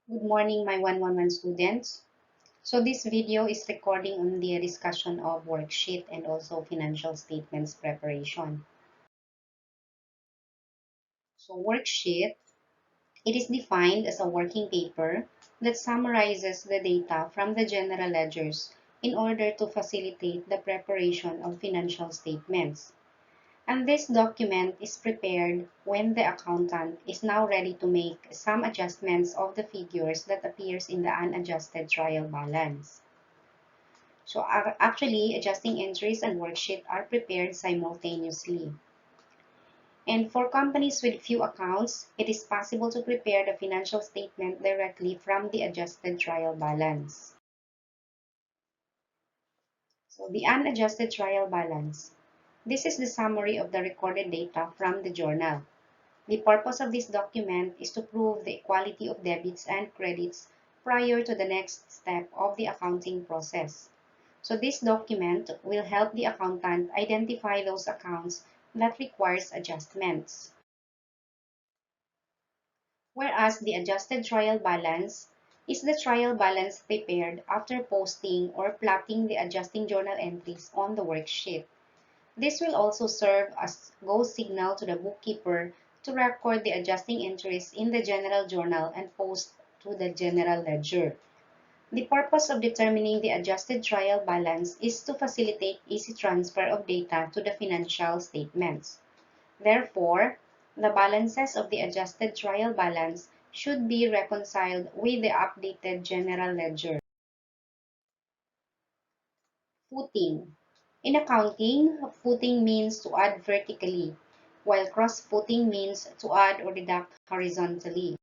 Good morning, my 111 students. So this video is recording on the discussion of worksheet and also financial statements preparation. So worksheet, it is defined as a working paper that summarizes the data from the general ledgers in order to facilitate the preparation of financial statements. And this document is prepared when the accountant is now ready to make some adjustments of the figures that appears in the unadjusted trial balance. So actually, adjusting entries and worksheet are prepared simultaneously. And for companies with few accounts, it is possible to prepare the financial statement directly from the adjusted trial balance. So the unadjusted trial balance. This is the summary of the recorded data from the journal. The purpose of this document is to prove the equality of debits and credits prior to the next step of the accounting process. So this document will help the accountant identify those accounts that requires adjustments. Whereas the adjusted trial balance is the trial balance prepared after posting or plotting the adjusting journal entries on the worksheet. This will also serve as go signal to the bookkeeper to record the adjusting entries in the general journal and post to the general ledger. The purpose of determining the adjusted trial balance is to facilitate easy transfer of data to the financial statements. Therefore, the balances of the adjusted trial balance should be reconciled with the updated general ledger. Footing. In accounting, footing means to add vertically, while cross-footing means to add or deduct horizontally.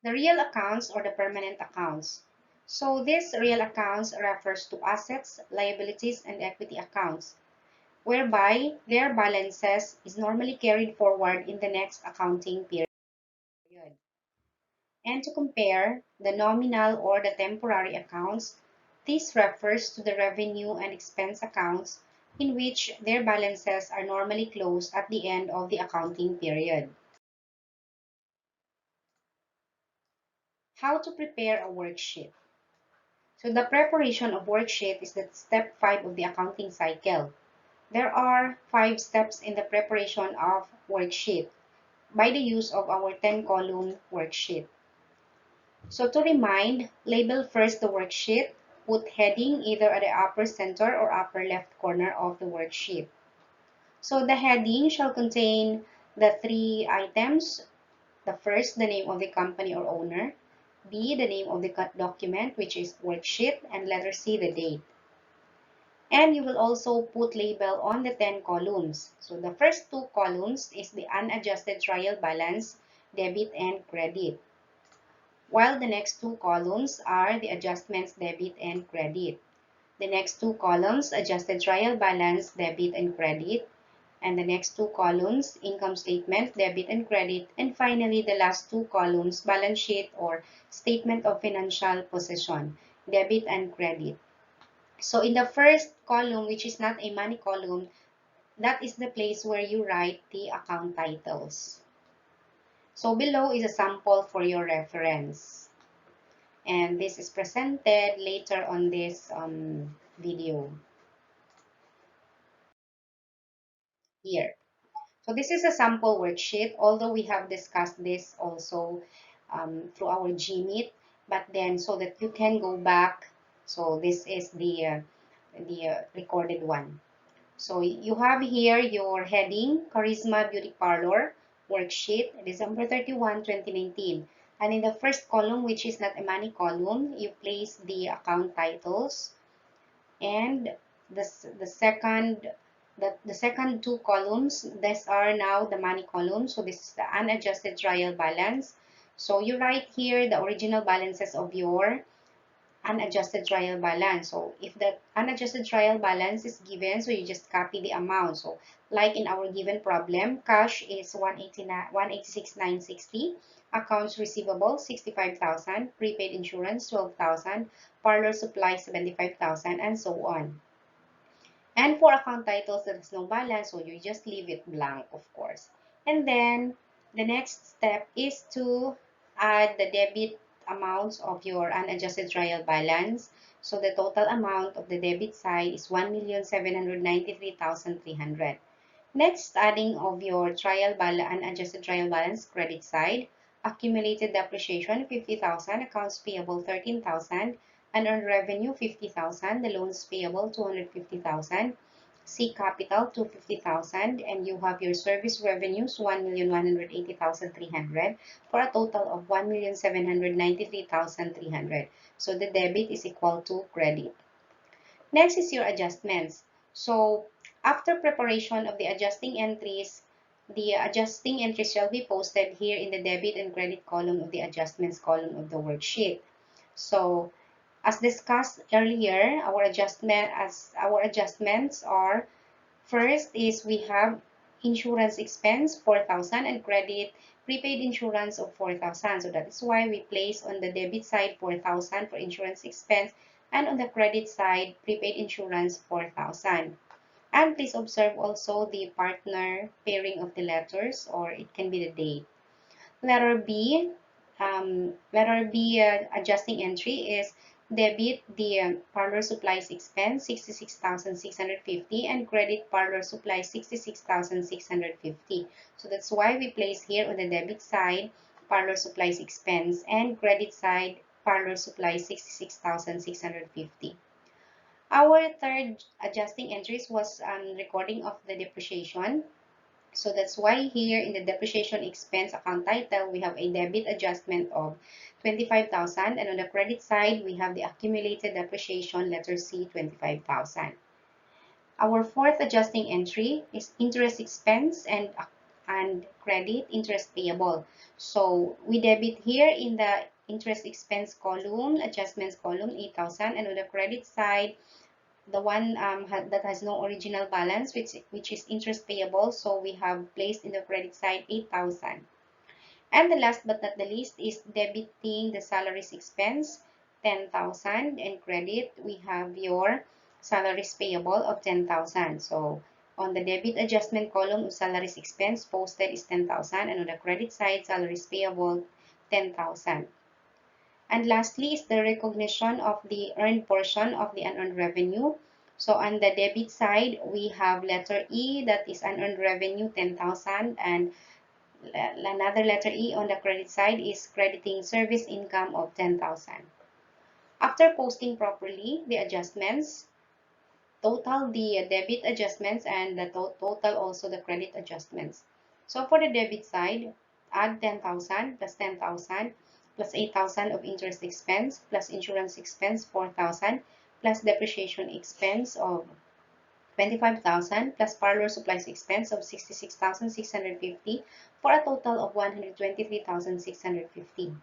The real accounts or the permanent accounts. So this real accounts refers to assets, liabilities, and equity accounts, whereby their balances is normally carried forward in the next accounting period. And to compare the nominal or the temporary accounts, this refers to the revenue and expense accounts in which their balances are normally closed at the end of the accounting period. How to prepare a worksheet. So the preparation of worksheet is the step 5 of the accounting cycle. There are 5 steps in the preparation of worksheet by the use of our 10-column worksheet. So to remind, label first the worksheet, put heading either at the upper center or upper left corner of the worksheet. So the heading shall contain the 3 items. The first, the name of the company or owner. B, the name of the document, which is worksheet, and letter C, the date. And you will also put label on the 10 columns. So the first 2 columns is the unadjusted trial balance, debit and credit, while the next 2 columns are the adjustments debit and credit. The next 2 columns, adjusted trial balance, debit and credit, and the next 2 columns, income statement, debit and credit, and finally the last 2 columns, balance sheet or statement of financial position, debit and credit. So in the first column, which is not a money column, that is the place where you write the account titles. So below is a sample for your reference. And this is presented later on this video here. So this is a sample worksheet, although we have discussed this also through our GMeet, but then so that you can go back. So this is the recorded one. So you have here your heading, Charisma Beauty Parlor worksheet, December 31, 2019. And in the first column, which is not a money column, you place the account titles. And the second the second 2 columns, these are now the money column. So this is the unadjusted trial balance. So you write here the original balances of your unadjusted trial balance. So if the unadjusted trial balance is given, so you just copy the amount. So like in our given problem, cash is 186,960, accounts receivable 65,000, prepaid insurance 12,000, parlor supplies 75,000, and so on. And for account titles, there is no balance, so you just leave it blank, of course. And then The next step is to add the debit amounts of your unadjusted trial balance. So the total amount of the debit side is 1,793,300. Next, adding of your unadjusted trial balance credit side, accumulated depreciation 50,000, accounts payable 13,000, unearned revenue 50,000, the loans payable 250,000, C capital 250,000, and you have your service revenues 1,180,300 for a total of 1,793,300. So the debit is equal to credit. Next is your adjustments. So after preparation of the adjusting entries shall be posted here in the debit and credit column of the adjustments column of the worksheet. So as discussed earlier, our adjustments are, first is we have insurance expense 4,000 and credit prepaid insurance of 4,000. So that is why we place on the debit side 4,000 for insurance expense and on the credit side prepaid insurance 4,000. And please observe also the partner pairing of the letters, or it can be the date. Letter B, adjusting entry is debit the parlor supplies expense 66,650 and credit parlor supplies 66,650. So that's why we place here on the debit side parlor supplies expense and credit side parlor supplies 66,650. Our third adjusting entries was recording of the depreciation. So that's why here in the depreciation expense account title, we have a debit adjustment of 25,000, and on the credit side, we have the accumulated depreciation, letter C, 25,000. Our fourth adjusting entry is interest expense and credit interest payable. So we debit here in the interest expense column, adjustments column, 8,000, and on the credit side, the one that has no original balance, which is interest payable, so we have placed in the credit side 8,000. And the last but not the least is debiting the salaries expense 10,000, and credit we have your salaries payable of 10,000. So on the debit adjustment column of salaries expense posted is 10,000, and on the credit side salaries payable 10,000. And lastly is the recognition of the earned portion of the unearned revenue. So on the debit side, we have letter E, that is unearned revenue 10,000, and another letter E on the credit side is crediting service income of 10,000. After posting properly the adjustments, total the debit adjustments and the total also the credit adjustments. So for the debit side, add 10,000 plus 10,000 plus 8,000 of interest expense plus insurance expense 4,000 plus depreciation expense of 25,000 plus parlor supplies expense of 66,650 for a total of 123,650.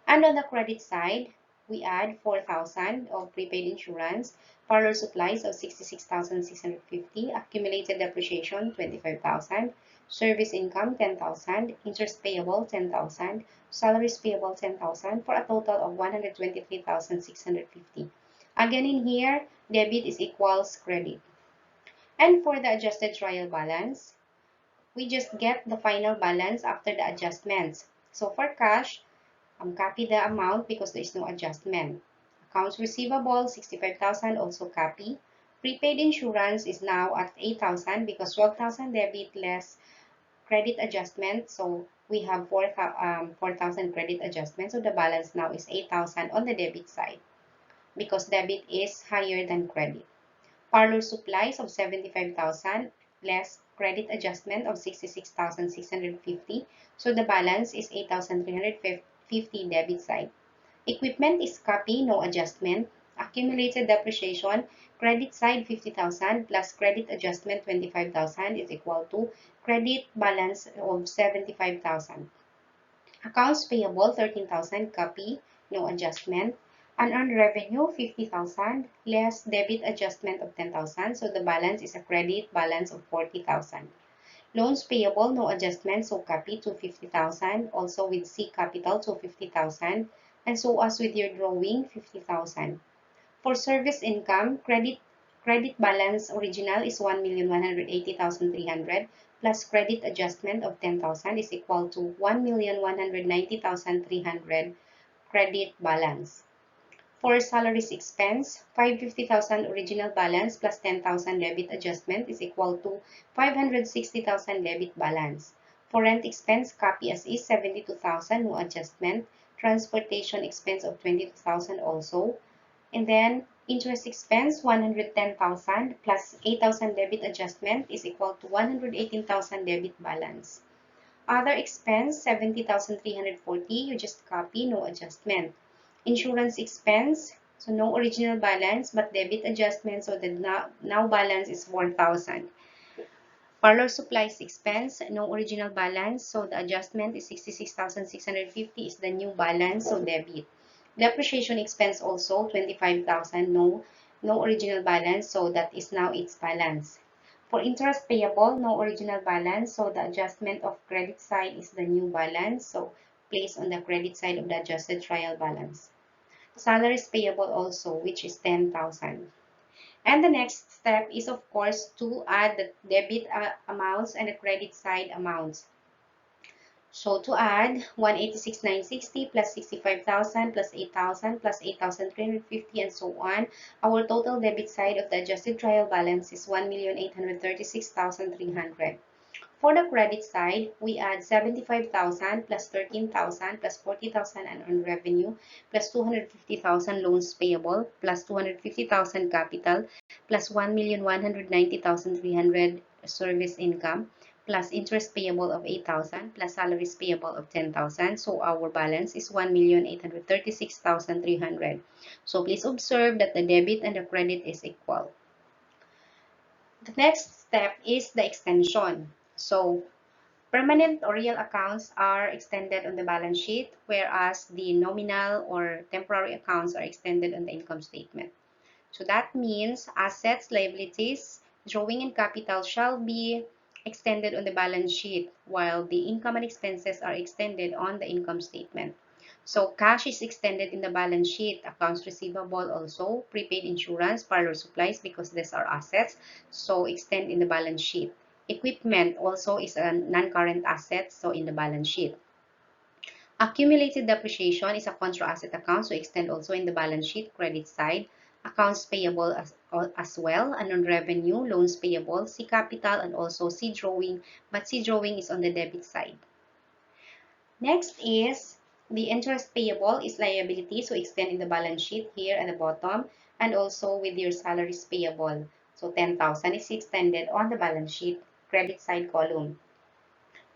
And on the credit side, we add 4,000 of prepaid insurance, parlor supplies of 66,650, accumulated depreciation 25,000, service income 10,000, interest payable 10,000, salaries payable 10,000 for a total of 123,650. Again in here, debit is equals credit. And for the adjusted trial balance, we just get the final balance after the adjustments. So for cash, copy the amount because there is no adjustment. Accounts receivable, 65,000, also copy. Prepaid insurance is now at 8,000 because 12,000 debit less credit adjustment. So we have 4,000 credit adjustment. So the balance now is 8,000 on the debit side because debit is higher than credit. Parlor supplies of 75,000 less credit adjustment of 66,650. So the balance is 8,350 debit side. Equipment is copy, no adjustment. Accumulated depreciation, credit side 50,000 plus credit adjustment 25,000 is equal to credit balance of 75,000. Accounts payable 13,000 copy, no adjustment. Unearned revenue 50,000 less debit adjustment of 10,000, so the balance is a credit balance of 40,000. Loans payable, no adjustment, so copy to 50,000, also with C capital to 50,000, and so as with your drawing 50,000. For service income, credit balance original is 1,180,300 plus credit adjustment of 10,000 is equal to 1,190,300 credit balance. For salaries expense, 550,000 original balance plus 10,000 debit adjustment is equal to 560,000 debit balance. For rent expense, copy as is 72,000, no adjustment. Transportation expense of 22,000 also. And then interest expense 110,000 plus 8,000 debit adjustment is equal to 118,000 debit balance. Other expense 70,340, you just copy, no adjustment. Insurance expense, so no original balance but debit adjustment, so the now balance is 4,000. Parlor supplies expense, no original balance, so the adjustment is 66,650 is the new balance, so debit. Depreciation expense also 25,000, no original balance, so that is now its balance. For interest payable, no original balance, so the adjustment of credit side is the new balance, so placed on the credit side of the adjusted trial balance. Salaries payable also, which is 10,000. And the next step is, of course, to add the debit amounts and the credit side amounts. So to add 186,960 plus 65,000 plus 8,000 plus 8,350 and so on, our total debit side of the adjusted trial balance is 1,836,300. For the credit side, we add 75,000 plus 13,000 plus 40,000 unearned revenue plus 250,000 loans payable plus 250,000 capital plus 1,190,300 service income plus interest payable of 8,000 plus salaries payable of 10,000. So our balance is 1,836,300. So please observe that the debit and the credit is equal. The next step is the extension. So permanent or real accounts are extended on the balance sheet, whereas the nominal or temporary accounts are extended on the income statement. So that means assets, liabilities, drawing and capital shall be extended on the balance sheet, while the income and expenses are extended on the income statement. So cash is extended in the balance sheet, accounts receivable also, prepaid insurance, parlor supplies, because these are assets, so extend in the balance sheet. Equipment also is a non-current asset, so in the balance sheet. Accumulated depreciation is a contra asset account, so extend also in the balance sheet, credit side. Accounts payable as well, and on revenue, loans payable, C capital, and also C drawing, but C drawing is on the debit side. Next is the interest payable is liability, so extend in the balance sheet here at the bottom, and also with your salaries payable. So 10,000 is extended on the balance sheet, credit side column.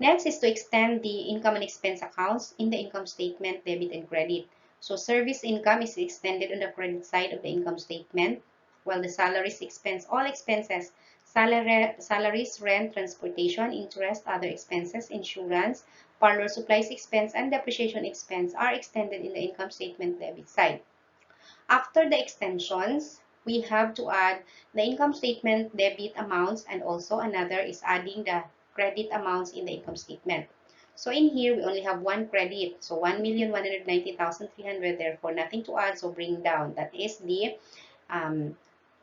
Next is to extend the income and expense accounts in the income statement, debit and credit. So service income is extended on the credit side of the income statement, while the salaries expense, all expenses, salaries, rent, transportation, interest, other expenses, insurance, parlor supplies expense, and depreciation expense are extended in the income statement debit side. After the extensions, we have to add the income statement debit amounts, and also another is adding the credit amounts in the income statement. So in here, we only have one credit. So 1,190,300, therefore nothing to add, so bring down. That is the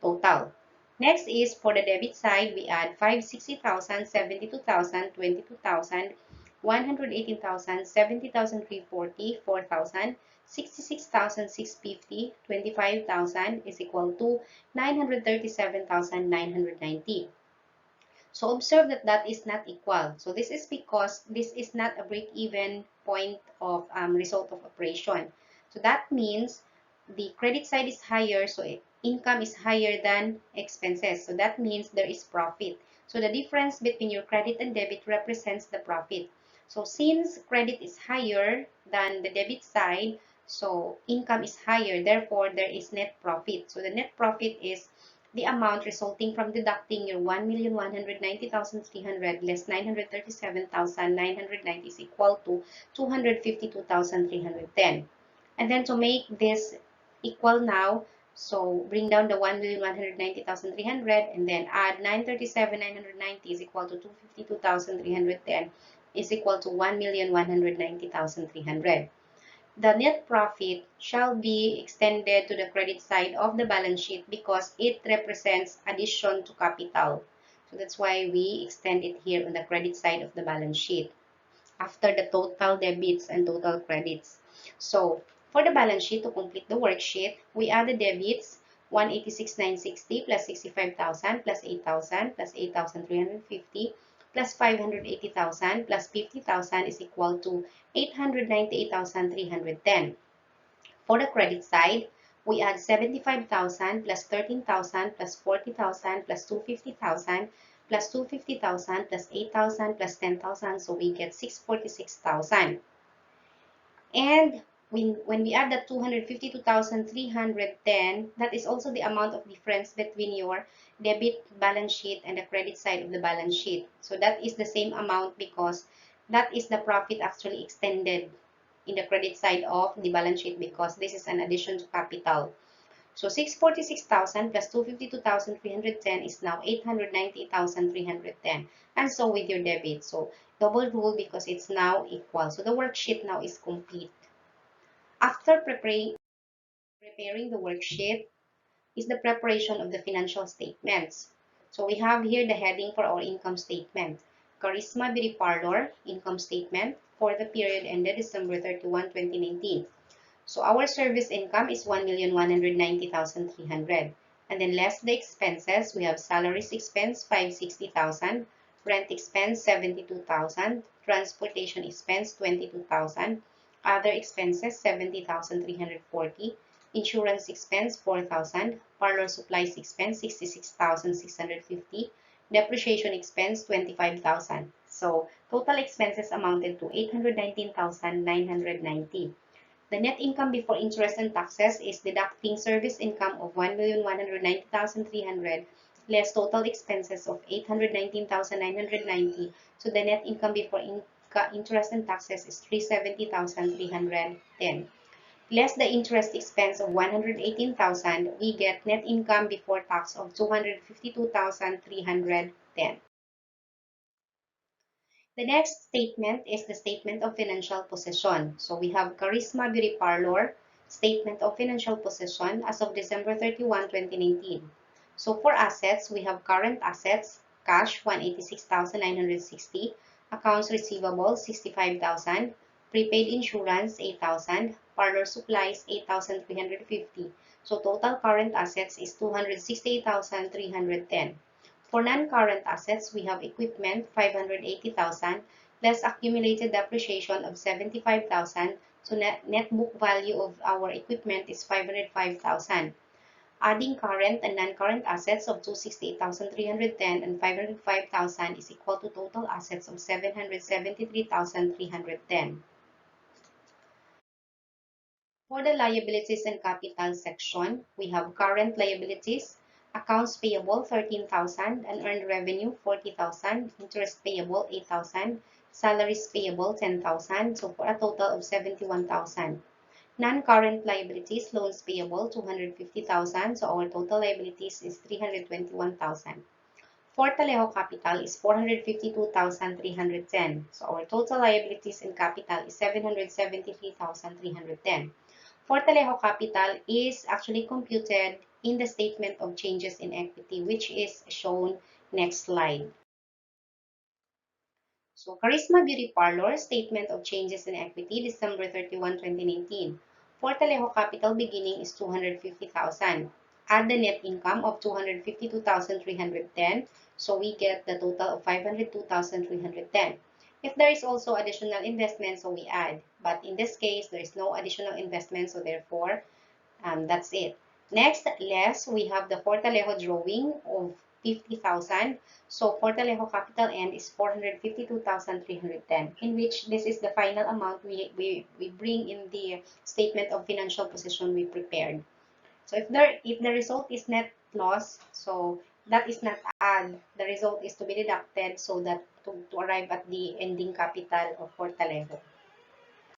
total. Next is for the debit side, we add 560,000, 72,000, 22,000, 118,000, 70,340, 4,000, 66,650, 25,000 is equal to 937,990. So observe that that is not equal. So this is because this is not a break-even point of result of operation. So that means the credit side is higher, so income is higher than expenses. So that means there is profit. So the difference between your credit and debit represents the profit. So since credit is higher than the debit side, so income is higher, therefore there is net profit. So the net profit is the amount resulting from deducting your 1,190,300 less 937,990 is equal to 252,310. And then to make this equal now, so bring down the 1,190,300 and then add 937,990 is equal to 252,310 is equal to 1,190,300. The net profit shall be extended to the credit side of the balance sheet because it represents addition to capital. So that's why we extend it here on the credit side of the balance sheet after the total debits and total credits. So for the balance sheet, to complete the worksheet, we add the debits 186,960 plus 65,000 plus 8,000 plus 8,350 plus 580,000 plus 50,000 is equal to 898,310. For the credit side, we add 75,000 plus 13,000 plus 40,000 plus 250,000 plus 250,000 plus 8,000 plus 10,000. So we get 646,000. And when we add the 252,310, that is also the amount of difference between your debit balance sheet and the credit side of the balance sheet. So that is the same amount because that is the profit actually extended in the credit side of the balance sheet because this is an addition to capital. So 646,000 plus 252,310 is now 890,310. And so with your debit. So double rule because it's now equal. So the worksheet now is complete. After preparing the worksheet is the preparation of the financial statements. So we have here the heading for our income statement. Charisma Beauty Parlor income statement for the period ended December 31, 2019. So our service income is 1,190,300. And then less the expenses, we have salaries expense 560,000, rent expense 72,000, transportation expense 22,000, other expenses 70,340, insurance expense 4,000, parlor supplies expense 66,650, depreciation expense 25,000. So total expenses amounted to 819,990. The net income before interest and taxes is deducting service income of 1,190,300 less total expenses of 819,990. So the net income before interest and taxes is 370,310. Less the interest expense of 118,000, we get net income before tax of 252,310. The next statement is the statement of financial position. So we have Charisma Beauty Parlor statement of financial position as of December 31, 2019. So for assets, we have current assets, cash 186,960, accounts receivable 65,000, prepaid insurance 8,000, parlor supplies 8,350. So total current assets is 268,310. For non-current assets, we have equipment 580,000 less accumulated depreciation of 75,000. So net book value of our equipment is 505,000. Adding current and non-current assets of 268,310 and 505,000 is equal to total assets of 773,310. For the liabilities and capital section, we have current liabilities, accounts payable 13,000, unearned revenue 40,000, interest payable 8,000, salaries payable 10,000, so for a total of 71,000. Non-current liabilities, loans payable 250,000, so our total liabilities is 321,000. For Taleho Capital is 452,310, so our total liabilities and capital is 773,310. For Taleho Capital is actually computed in the statement of changes in equity, which is shown next slide. So Charisma Beauty Parlor statement of changes in equity December 31, 2019. For Taleho Capital beginning is 250,000. Add the net income of 252,310. So we get the total of 502,310. If there is also additional investment, so we add. But in this case, there is no additional investment, so therefore, that's it. Next, less, we have the Fortalejo drawing of 50,000. So Fortalejo capital end is 452,310, in which this is the final amount we bring in the statement of financial position we prepared. So if the result is net loss, so that is not add. The result is to be deducted so that to arrive at the ending capital of Fortalejo.